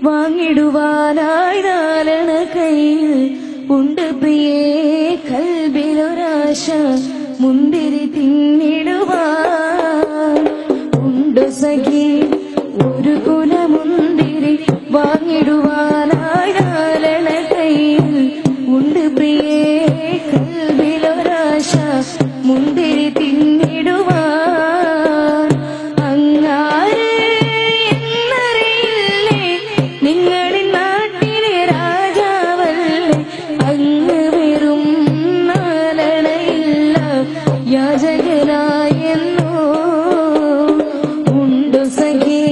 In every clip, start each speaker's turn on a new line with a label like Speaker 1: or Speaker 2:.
Speaker 1: വാങ്ങിടുവാനായി നാലണ കയ്യിൽ ഉണ്ട് പ്രിയേ കൽബിലൊരാശ മുന്തിരി തിന്നിടുവാൻ ഉണ്ട് സഖി ഒരു കുലമുന്തിരി വാങ്ങിടുവാനായി നാലണ കയ്യിൽ ഉണ്ട് പ്രിയേ കൽബിലൊരാശ മുന്തിരി തിന്നിടുവാൻ അങ്ങാര് എന്നറിയില്ലേ നിങ്ങളിൽ നാട്ടിലെ രാജാവല്ലേ അങ്ങ് വെറും നാലണയില്ല യാചകനായെന്നോ ഉണ്ടു സഖി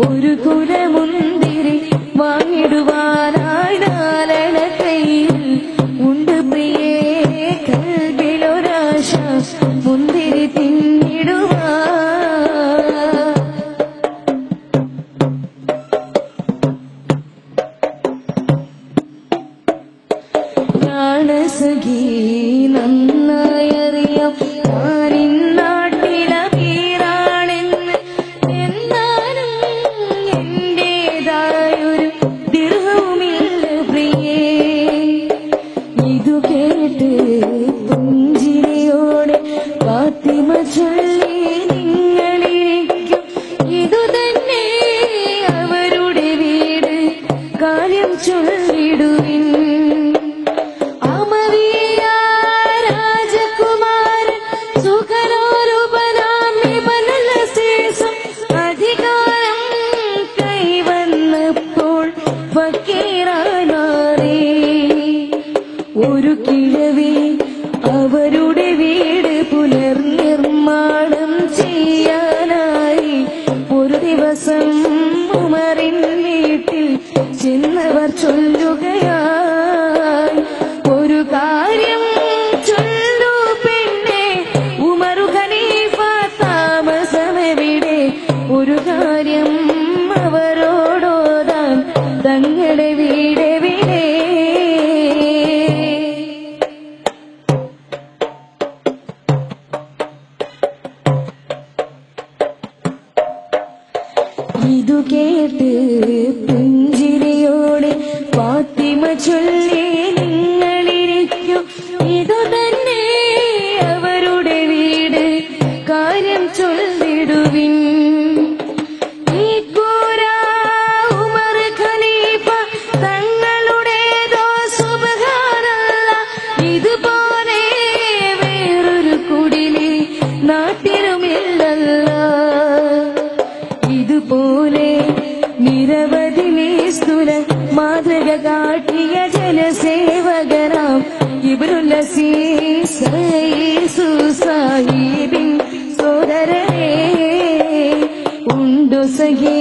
Speaker 1: ഒരു കുലമുന്തിരി വാങ്ങിടുവാനായി നാലണ കയ്യിൽ ഉണ്ട് പ്രിയേ കൽബിലൊരാശ മുന്തിരി തിന്നിടുവാൻ സഖി നന്നായി അറിയാം ഞാനിന്നാട്ടിലെ വീരാണെന്ന് എന്നാലും എന്റേതായൊരു ദിർഹവുമില്ല പ്രിയേ ഇതു കേട്ട് പുഞ്ചിരിയോടെ ഫാത്തിമ ചൊല്ലി നിങ്ങളിരിക്കും ഇതു തന്നെ അവരുടെ വീട് കാര്യം ചൊല്ലിടുവിൻ ഒരു കിഴവി അവരുടെ വീട് പുനർനിർമ്മാണം ചെയ്യാനായി ഒരു ദിവസം ഉമറിൻ വീട്ടിൽ ചെന്നവർ ചൊല്ലുകയായി ഒരു കാര്യം ചൊല്ലു പിന്നെ ഉമറു ഖലീഫ താമസമെവിടെ ഒരു കാര്യം അവരോടോതാൻ തങ്ങളുടെ വീടെവിടെ ഇതു കേട്ട് പുഞ്ചിരിയോടെ ഫാത്തിമ ചൊല്ലി നിങ്ങളിരിക്കും ഇതു തന്നെ അവരുടെ വീട് കാര്യം ചൊല്ലിടുവിൻ ഈ കൂര ഉമർ ഖലീഫ തങ്ങളുടേതോ സുബ്ഹാനല്ലാഹ് ഇതുപോലെ വേറൊരു കുടില് നാട്ടിലുമില്ലല്ലോ ഇതുപോലെ നിരവധി നിസ്തുല മാതൃക കാട്ടിയ ജനസേവകനാം ഇബ്നുൽ അസീസ് സാഹിബിൻ സോദരനേ ഉണ്ടു സഖി